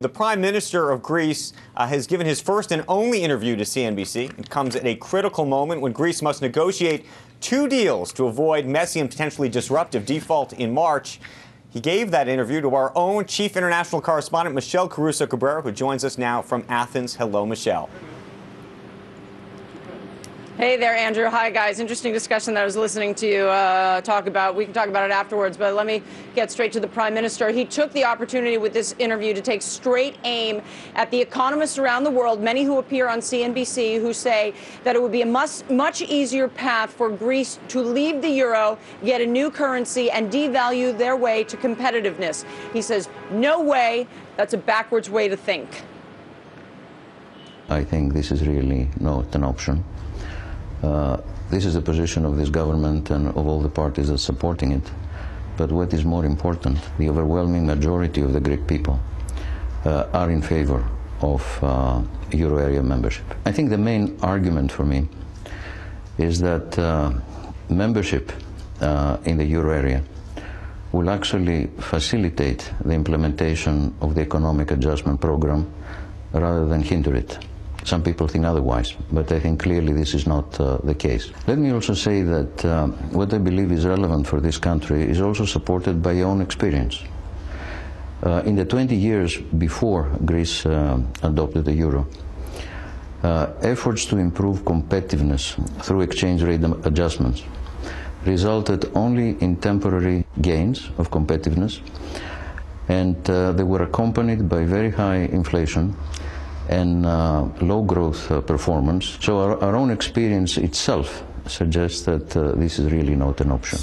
The Prime Minister of Greece has given his first and only interview to CNBC. It comes at a critical moment when Greece must negotiate two deals to avoid messy and potentially disruptive default in March. He gave that interview to our own chief international correspondent, Michelle Caruso-Cabrera, who joins us now from Athens. Hello, Michelle. Hey there, Andrew. Hi, guys. Interesting discussion that I was listening to you talk about. We can talk about it afterwards, but let me get straight to the Prime Minister. He took the opportunity with this interview to take straight aim at the economists around the world, many who appear on CNBC, who say that it would be a much easier path for Greece to leave the euro, get a new currency, and devalue their way to competitiveness. He says, no way. That's a backwards way to think. I think this is really not an option. This is the position of this government and of all the parties that are supporting it. But what is more important, the overwhelming majority of the Greek people are in favor of euro area membership. I think the main argument for me is that membership in the euro area will actually facilitate the implementation of the economic adjustment program rather than hinder it. Some people think otherwise, but I think clearly this is not the case. Let me also say that what I believe is relevant for this country is also supported by your own experience. In the 20 years before Greece adopted the euro, efforts to improve competitiveness through exchange rate adjustments resulted only in temporary gains of competitiveness, and they were accompanied by very high inflation and low growth performance. So our own experience itself suggests that this is really not an option.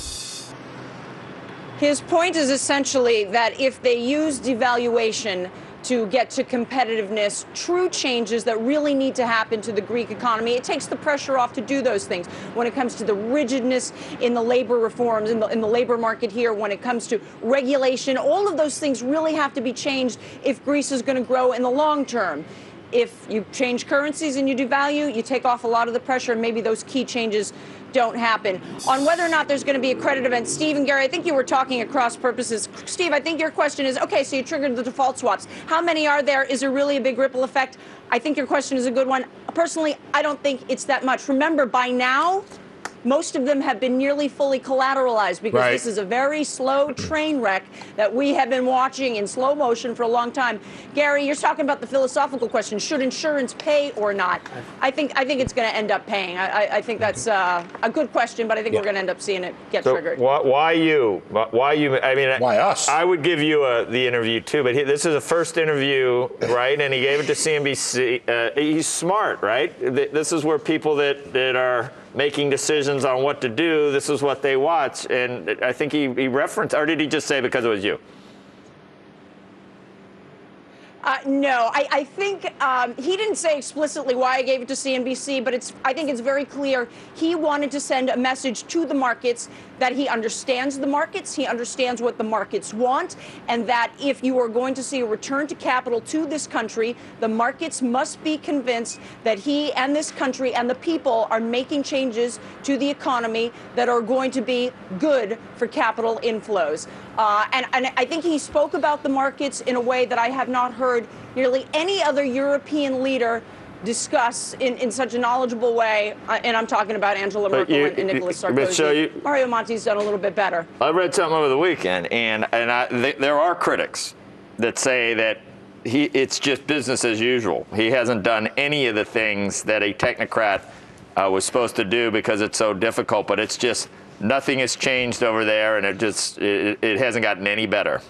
His point is essentially that if they use devaluation to get to competitiveness, true changes that really need to happen to the Greek economy, it takes the pressure off to do those things. When it comes to the rigidness in the labor reforms, in the labor market here, when it comes to regulation, all of those things really have to be changed if Greece is going to grow in the long term. If you change currencies and you devalue, you take off a lot of the pressure, and maybe those key changes don't happen. On whether or not there's going to be a credit event, Steve and Gary, I think you were talking across purposes. Steve, I think your question is, okay, so you triggered the default swaps. How many are there? Is there really a big ripple effect? I think your question is a good one. Personally, I don't think it's that much. Remember, by now, most of them have been nearly fully collateralized because this is a very slow train wreck that we have been watching in slow motion for a long time. Gary, you're talking about the philosophical question: should insurance pay or not? I think it's going to end up paying. I think that's a good question, but I think we're going to end up seeing it get triggered. Why you? Why you? I mean, why us? I would give you the interview too, but this is a first interview, right? And he gave it to CNBC. He's smart, right? This is where people that are making decisions on what to do, this is what they watch. And I think he referenced, or did he just say because it was you? No, I think he didn't say explicitly why I gave it to CNBC, but I think it's very clear he wanted to send a message to the markets that he understands the markets, he understands what the markets want, and that if you are going to see a return to capital to this country, the markets must be convinced that he and this country and the people are making changes to the economy that are going to be good for capital inflows. And I think he spoke about the markets in a way that I have not heard nearly any other European leader discuss in such a knowledgeable way, and I'm talking about Angela Merkel and Nicolas Sarkozy. Mario Monti's done a little bit better. I read something over the weekend, and there are critics that say that it's just business as usual. He hasn't done any of the things that a technocrat was supposed to do because it's so difficult, but it's just nothing has changed over there, and it hasn't gotten any better.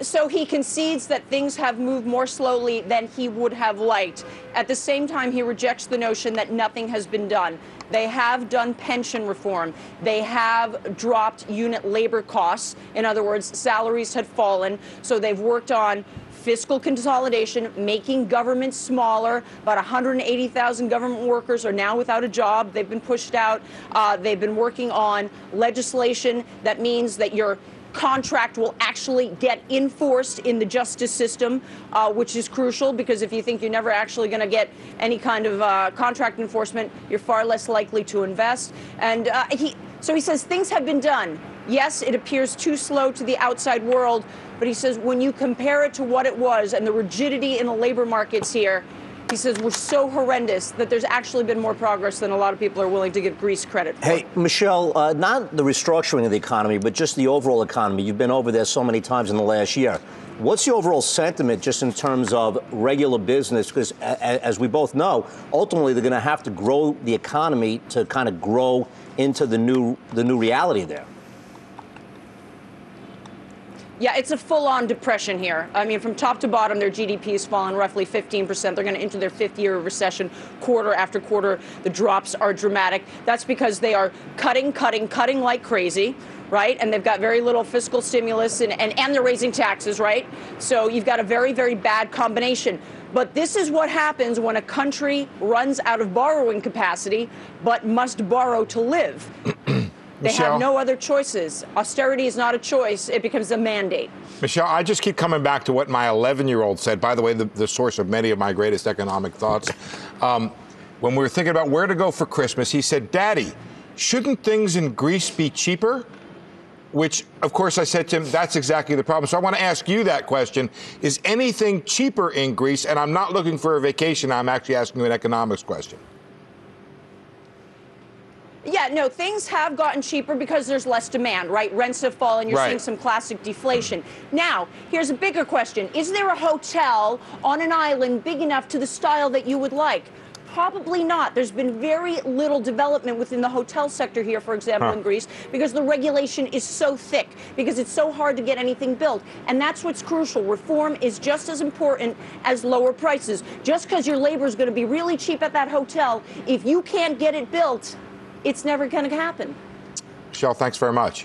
So he concedes that things have moved more slowly than he would have liked. At the same time, he rejects the notion that nothing has been done. They have done pension reform. They have dropped unit labor costs. In other words, salaries had fallen. So they've worked on fiscal consolidation, making government smaller. About 180,000 government workers are now without a job. They've been pushed out. They've been working on legislation that means that your contract will actually get enforced in the justice system, which is crucial, because if you think you're never actually going to get any kind of contract enforcement, you're far less likely to invest. And so he says things have been done. Yes, it appears too slow to the outside world, but he says when you compare it to what it was and the rigidity in the labor markets here, he says we're so horrendous that there's actually been more progress than a lot of people are willing to give Greece credit for. Hey, Michelle, not the restructuring of the economy, but just the overall economy. You've been over there so many times in the last year. What's the overall sentiment just in terms of regular business? Because as we both know, ultimately they're going to have to grow the economy to kind of grow into the new reality there. Yeah, it's a full-on depression here. I mean, from top to bottom, their GDP has fallen roughly 15%. They're going to enter their fifth year of recession quarter after quarter. The drops are dramatic. That's because they are cutting like crazy, right? And they've got very little fiscal stimulus, and they're raising taxes, right? So you've got a very, very bad combination. But this is what happens when a country runs out of borrowing capacity but must borrow to live. They Michelle, have no other choices. Austerity is not a choice. It becomes a mandate. Michelle, I just keep coming back to what my 11-year-old said, by the way, the source of many of my greatest economic thoughts. When we were thinking about where to go for Christmas, he said, Daddy, shouldn't things in Greece be cheaper? Which, of course, I said to him, that's exactly the problem. So I want to ask you that question. Is anything cheaper in Greece? And I'm not looking for a vacation. I'm actually asking you an economics question. Yeah, no, things have gotten cheaper because there's less demand, right? Rents have fallen. You're seeing some classic deflation. Now, here's a bigger question. Is there a hotel on an island big enough to the style that you would like? Probably not. There's been very little development within the hotel sector here, for example, in Greece, because the regulation is so thick, because it's so hard to get anything built. And that's what's crucial. Reform is just as important as lower prices. Just because your labor is going to be really cheap at that hotel, if you can't get it built, it's never going to happen. Michelle, thanks very much.